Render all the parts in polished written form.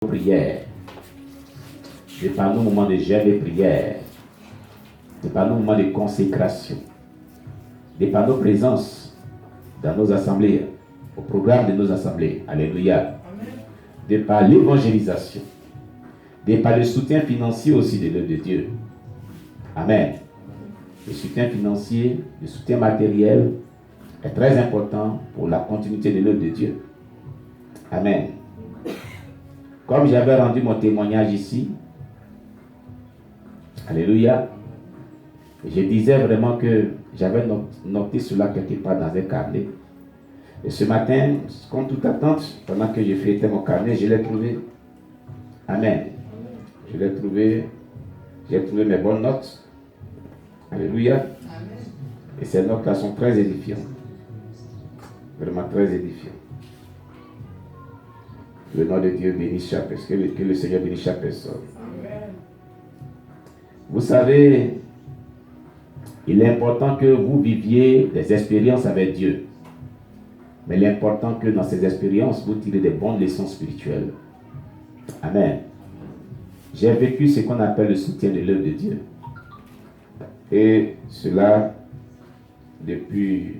prière, de par nos moments de jeûne et prière, de par nos moments de consécration, de par nos présences dans nos assemblées, au programme de nos assemblées. Alléluia. De par l'évangélisation, de par le soutien financier aussi de l'œuvre de Dieu. Amen. Le soutien financier, le soutien matériel est très important pour la continuité de l'œuvre de Dieu. Amen. Comme j'avais rendu mon témoignage ici, alléluia, je disais vraiment que j'avais noté cela quelque part dans un carnet. Et ce matin, contre toute attente, pendant que je feuilletais mon carnet, je l'ai trouvé. Amen. Je l'ai trouvé. J'ai trouvé mes bonnes notes. Alléluia. Amen. Et ces notes-là sont très édifiantes. Vraiment très édifiantes. Le nom de Dieu bénisse chaque personne. Que le Seigneur bénisse chaque personne. Amen. Vous savez, il est important que vous viviez des expériences avec Dieu. Mais l'important que dans ces expériences, vous tirez des bonnes leçons spirituelles. Amen. J'ai vécu ce qu'on appelle le soutien de l'œuvre de Dieu. Et cela, depuis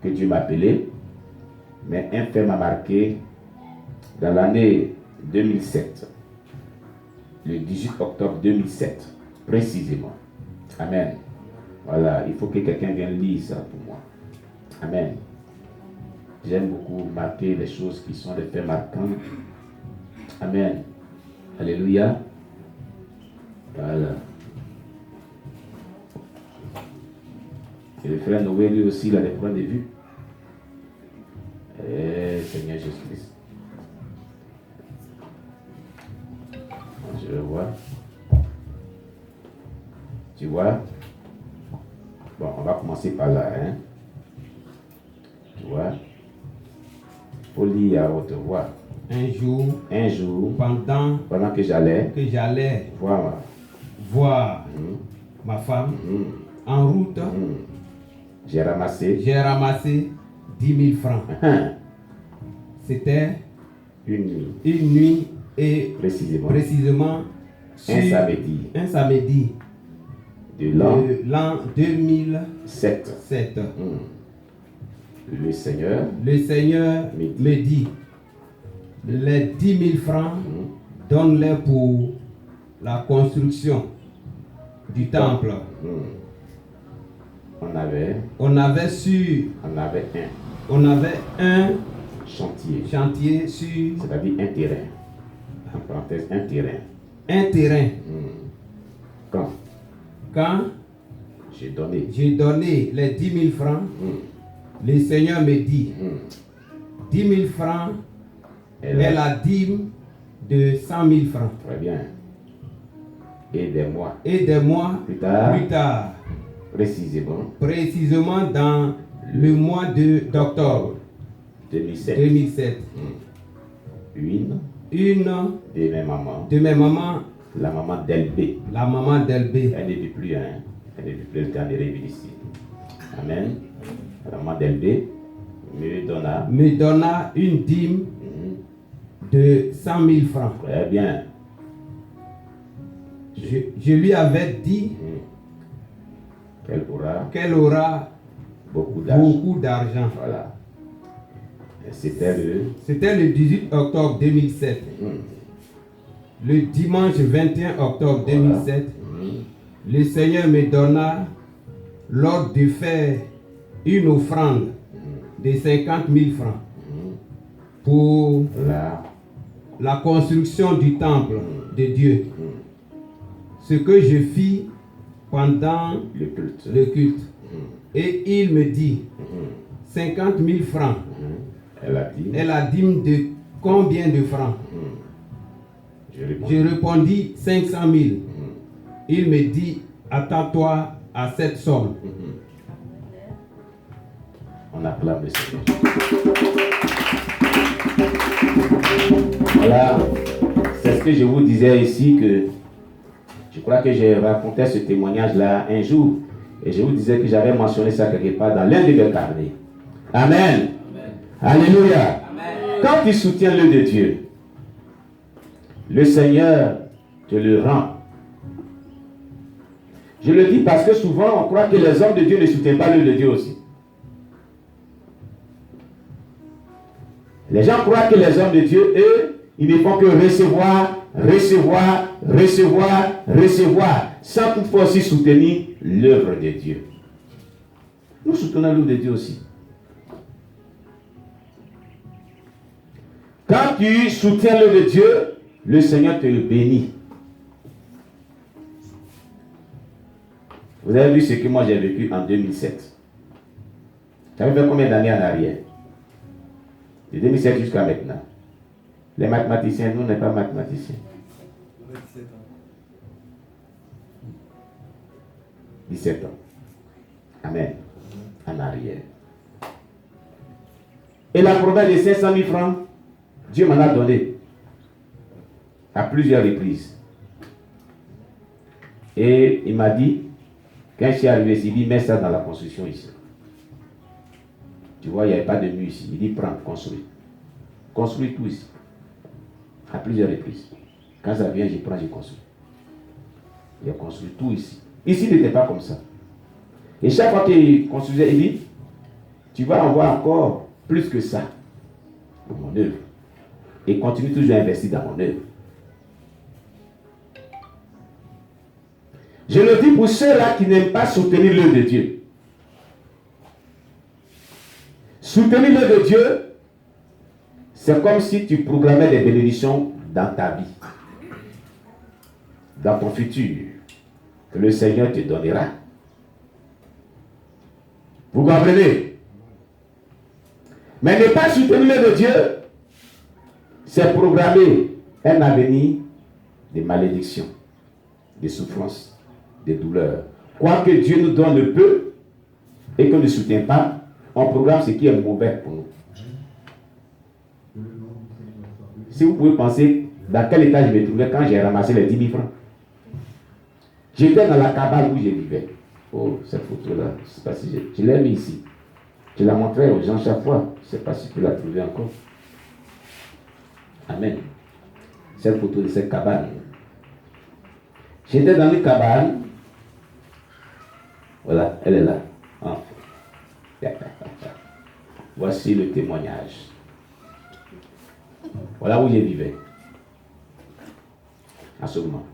que Dieu m'a appelé, mais un fait m'a marqué dans l'année 2007. Le 18 octobre 2007, précisément. Amen. Voilà, il faut que quelqu'un vienne lire ça pour moi. Amen. J'aime beaucoup marquer les choses qui sont des faits marquants. Amen. Alléluia. Voilà. Et le frère Noé, lui aussi, il a des points de vue. Seigneur Jésus-Christ. Je le vois. Tu vois? Bon, on va commencer par là. Hein? Tu vois? Faut lire à haute voix. Un jour, pendant que j'allais voir ma femme en route, j'ai ramassé 10 000 francs. C'était une nuit et précisément un samedi de l'an 2007. Le Seigneur me dit, les 10 000 francs, donne-les pour la construction du temple. On avait un chantier sur, c'est-à-dire un terrain. En parenthèse, un terrain. Quand j'ai donné les 10 000 francs, le Seigneur me dit, 10 000 francs est la dîme de 100 000 francs. Très bien. Et des mois plus tard, précisément dans le mois d'octobre 2007, une de mes mamans, la maman d'Elbé, elle ne vit plus, elle est en arrivée ici. Amen. La maman d'Elbé me donna une dîme de 100 000 francs. Très bien. Je lui avais dit qu'elle aura beaucoup d'argent. Voilà. C'était le 18 octobre 2007. Le dimanche 21 octobre 2007, le Seigneur me donna l'ordre de faire une offrande de 50 000 francs pour la construction du temple de Dieu. Ce que je fis pendant le culte. Et il me dit, 50 000 francs. Et la dîme de combien de francs? Je répondis 500 000. Il me dit, attends-toi à cette somme. On acclame le Seigneur. Voilà, c'est ce que je vous disais ici, que je crois que j'ai raconté ce témoignage-là un jour, et je vous disais que j'avais mentionné ça quelque part dans l'un de mes carnets. Amen. Alléluia. Quand tu soutiens l'œuvre de Dieu, le Seigneur te le rend. Je le dis parce que souvent on croit que les hommes de Dieu ne soutiennent pas l'œuvre de Dieu aussi. Les gens croient que les hommes de Dieu, eux, ils ne font que recevoir, recevoir, recevoir, recevoir, sans toutefois aussi soutenir l'œuvre de Dieu. Nous soutenons l'œuvre de Dieu aussi. Quand tu soutiens l'œuvre de Dieu, le Seigneur te bénit. Vous avez vu ce que moi j'ai vécu en 2007. Ça fait combien d'années en arrière? De 2007 jusqu'à maintenant. Les mathématiciens, nous, on n'est pas mathématiciens. 17 ans. Amen. En arrière. Et la promesse de 500 000 francs, Dieu m'en a donné à plusieurs reprises. Et il m'a dit, quand je suis arrivé ici, il dit, mets ça dans la construction ici. Tu vois, il n'y avait pas de mur ici. Il dit, prends, construis. Construis tout ici. À plusieurs reprises. Quand ça vient, je prends, je construis. Il a construit tout ici. Ici, il n'était pas comme ça. Et chaque fois qu'il construisait, il dit, tu vas en voir encore plus que ça pour mon œuvre. Et continue toujours à investir dans mon œuvre. Je le dis pour ceux-là qui n'aiment pas soutenir l'œuvre de Dieu. Soutenir l'œuvre de Dieu, c'est comme si tu programmais des bénédictions dans ta vie, dans ton futur, que le Seigneur te donnera. Vous comprenez? Mais ne pas soutenir l'œuvre de Dieu, c'est programmer un avenir de malédiction, de souffrance, de douleur. Quoi que Dieu nous donne le peu et qu'on ne soutient pas, on programme ce qui est mauvais pour nous. Si vous pouvez penser dans quel état je me trouvais quand j'ai ramassé les 10 000 francs. J'étais dans la cabane où je vivais. Oh, cette photo-là, je ne sais pas si je l'ai mis ici. Je la montrais aux gens chaque fois. Je ne sais pas si tu l'as trouvée encore. Amen. Cette photo de cette cabane. J'étais dans une cabane. Voilà, elle est là. Ah. Voici le témoignage. Voilà où je vivais. En ce moment.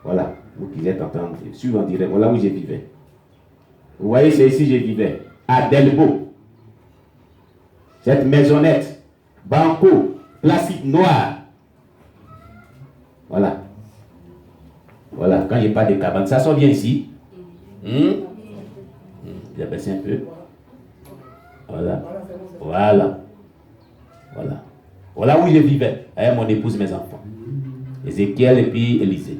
Voilà, vous qui êtes en train de suivre en direct. Voilà où je vivais. Vous voyez, c'est ici que je vivais. À Delbo. Cette maisonnette. Banco. Plastique noir. Voilà. Voilà, quand je parle de cabane, ça sort bien ici. J'ai baissé un peu. Voilà. Voilà. Voilà. Voilà où je vivais, avec mon épouse et mes enfants. Ézéchiel et puis Élisée.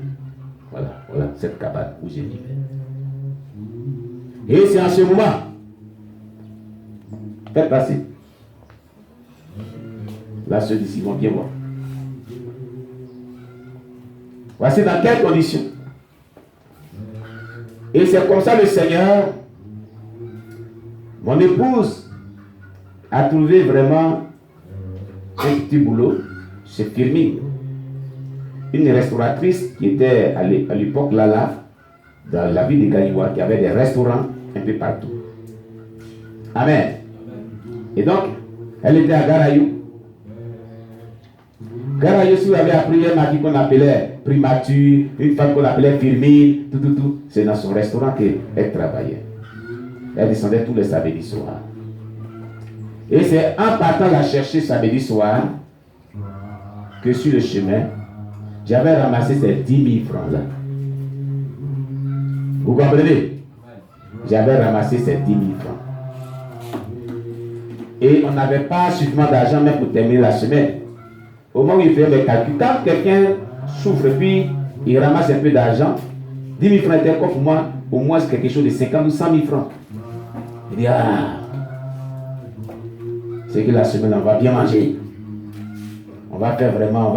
Voilà, voilà, cette cabane où je vivais. Et c'est en ce moment. Faites passer. Là, ceux d'ici vont bien voir. Voici dans quelles conditions. Et c'est comme ça le Seigneur, mon épouse, a trouvé vraiment un petit boulot chez Firmine. Une restauratrice qui était à l'époque là, dans la ville de Ganiwa, qui avait des restaurants un peu partout. Amen. Et donc, elle était à Garayou. Garayou, si vous avez appris un mari qu'on appelait Primature, une femme qu'on appelait Firmine, tout. C'est dans son restaurant qu'elle travaillait. Elle descendait tous les samedis soirs. Et c'est en partant la chercher samedi soir que sur le chemin, j'avais ramassé ces 10 000 francs là. Vous comprenez? J'avais ramassé ces 10 000 francs. Et on n'avait pas suffisamment d'argent même pour terminer la semaine. Au moment où il fait mes calculs, quand quelqu'un souffre puis il ramasse un peu d'argent, 10 000 francs était comme pour moi, au moins quelque chose de 50 ou 100 000 francs. Il dit, c'est que la semaine on va bien manger. On va faire vraiment,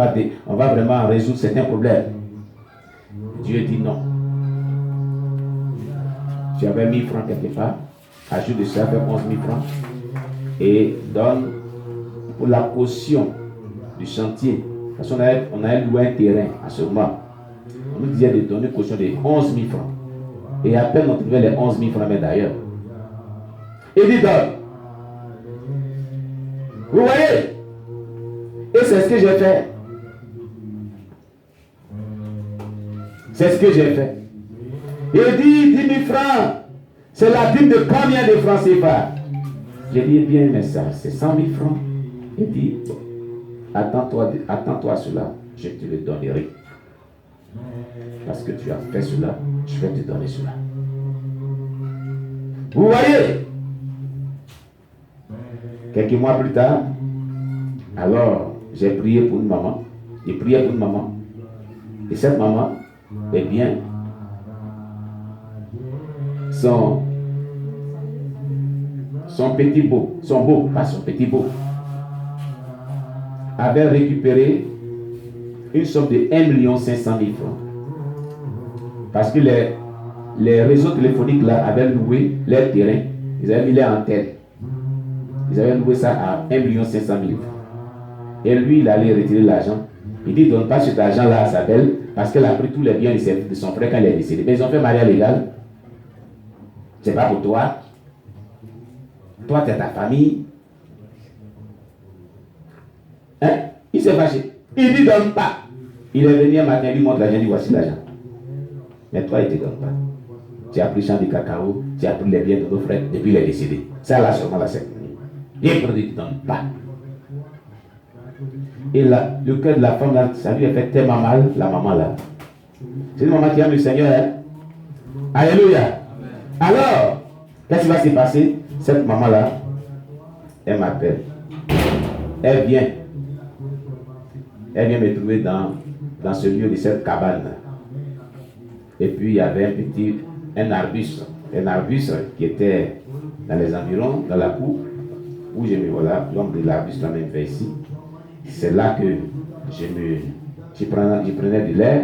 on va vraiment résoudre certains problèmes. Dieu dit non. Tu avais 1000 francs quelque part, ajoute de ça, fait 11 000 francs et donne pour la caution du chantier Parce qu'on avait loué un terrain à ce moment. On nous disait de donner une caution de 11 000 francs. Et à peine on trouvait les 11 000 francs, mais d'ailleurs. Il dit donne. Vous voyez? Et c'est ce que j'ai fait. C'est ce que j'ai fait. Il dit 10 000 francs. C'est la dîme de combien de francs CFA? J'ai dit, bien, mais ça, c'est 100 000 francs. Il dit, attends-toi à cela, je te le donnerai. Parce que tu as fait cela, je vais te donner cela. Vous voyez? Quelques mois plus tard, alors j'ai prié pour une maman. J'ai prié pour une maman. Et cette maman, eh bien, son petit beau, pas son petit beau, avait récupéré une somme de 1 500 000 francs. Parce que les réseaux téléphoniques là avaient loué leur terrain, ils avaient mis les antennes. Ils avaient loué ça à 1 500 000 francs. Et lui, il allait retirer l'argent. Il dit, donne pas cet argent-là à sa belle, parce qu'elle a pris tous les biens de son frère quand il est décédé. Mais ils ont fait mariage légal. C'est pas pour toi. Toi, tu es ta famille. Hein? Il s'est fâché. Il dit, donne pas. Il est venu un matin, il lui montre l'argent, il dit, voici l'argent. Mais toi, il ne te donne pas. Tu as pris champ de cacao, tu as pris les biens de nos frères, et puis il est décédé. Ça, là, seulement la secte. Il ne te donne pas. Et là, le cœur de la femme, là, ça lui a fait tellement mal, la maman, là. C'est une maman qui aime le Seigneur, hein? Alléluia. Alors, qu'est-ce qui va se passer? Cette maman-là, elle m'appelle. Elle vient me trouver dans ce lieu de cette cabane. Et puis, il y avait un arbuste qui était dans les environs, dans la cour, où je me voilà, l'homme de l'arbuste même fait ici. C'est là que je prenais de l'air.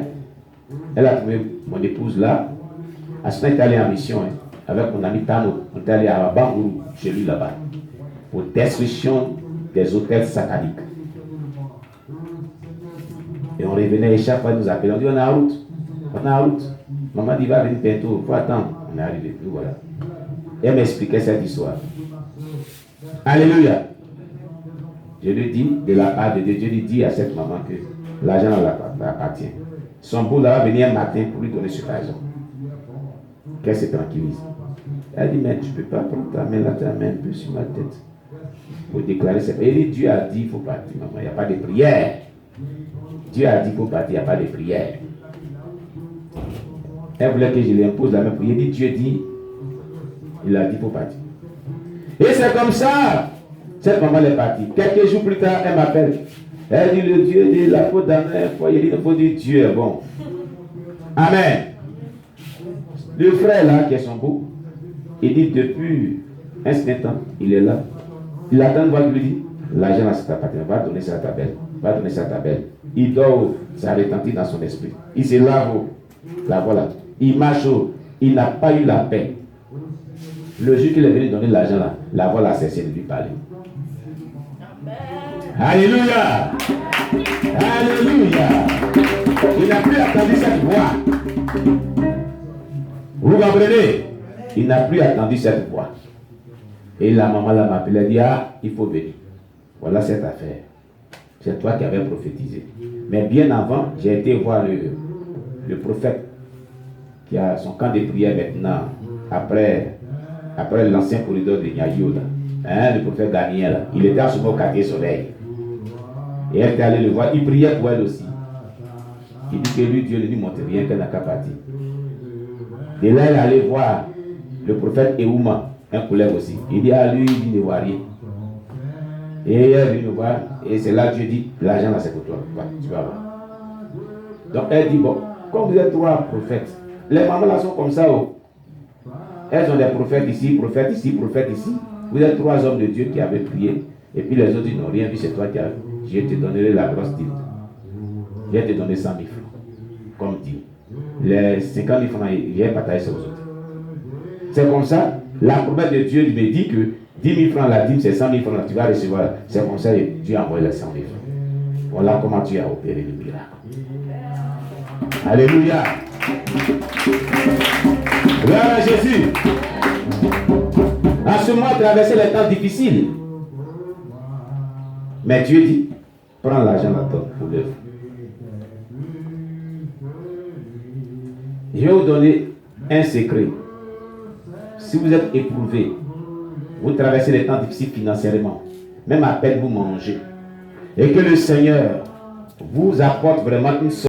Elle a trouvé mon épouse là. À ce moment, elle est allée en mission avec mon ami Tano. On est allé à Bangourou, chez lui là-bas, pour destruction des hôtels sataniques. Et on revenait et chaque fois nous appelait. On dit on est en route. On est en route. Maman dit va venir bientôt. Il faut attendre. On est arrivé. Nous voilà. Elle m'expliquait cette histoire. Alléluia. Je lui dis, de la part de Dieu, Dieu lui dit à cette maman que l'argent l'appartient. Son beau là va venir un matin pour lui donner cet argent. Qu'elle se tranquillise. Elle dit, mais tu ne peux pas prendre ta main là, ta main un peu sur ma tête. Pour déclarer ça. Et Dieu a dit, il faut partir, maman, il n'y a pas de prière. Dieu a dit, il faut partir, il n'y a pas de prière. Elle voulait que je lui impose la même prière. Dieu dit, il a dit, il faut partir. Et c'est comme ça. Cette maman est partie. Quelques jours plus tard, elle m'appelle. Elle dit, le Dieu de la faute dans un foyer, il faut dire Dieu est bon. Amen. Le frère là, qui est son beau, il dit, depuis un certain temps, il est là. Il attend de voir qu'il lui dit, l'argent là, c'est ta patrie, va donner ça à ta belle. Va donner ça à ta belle. Il dort, ça retentit dans son esprit. Il se lave, la voilà. Il marche, il n'a pas eu la paix. Le jour qu'il est venu donner l'argent là, la voix a cessé de lui parler. Alléluia. Alléluia. Il n'a plus attendu cette voix. Vous comprenez? Il n'a plus attendu cette voix. Et la maman là m'appelle, elle dit, ah, il faut venir. Voilà cette affaire. C'est toi qui avais prophétisé. Mais bien avant, j'ai été voir le prophète qui a son camp de prière maintenant, après l'ancien corridor de Niayou, le prophète Daniel. Il était à ce moment au quartier soleil. Et elle était allée le voir, il priait pour elle aussi. Il dit que lui, Dieu ne lui montre rien qu'elle n'a qu'à partir. Et là, elle est allée voir le prophète Eouma, un collègue aussi. Il dit à lui, il ne voit rien. Et elle vient me voir, et c'est là que Dieu dit, l'argent là c'est pour toi, tu vas voir. Donc elle dit, bon, comme vous êtes trois prophètes, les mamans là sont comme ça, oh. Elles ont des prophètes ici, prophètes ici, prophètes ici. Vous êtes trois hommes de Dieu qui avaient prié, et puis les autres ils n'ont rien vu, c'est toi qui as. Je te donnerai la grosse dîme. Je vais te donner 100 000 francs, comme dit. Les 50 000 francs, il vient partager ça aux autres. C'est comme ça, la promesse de Dieu me dit que 10 000 francs la dîme, c'est 100 000 francs, tu vas recevoir. C'est comme ça que Dieu a envoyé les 100 000 francs. Voilà comment Dieu a opéré le miracle. Alléluia. Gloire à Jésus. En ce moment, traverser les temps difficiles. Mais Dieu dit, prends l'argent à toi pour l'œuvre. Je vais vous donner un secret. Si vous êtes éprouvé, vous traversez les temps difficiles financièrement, même à peine vous mangez, et que le Seigneur vous apporte vraiment une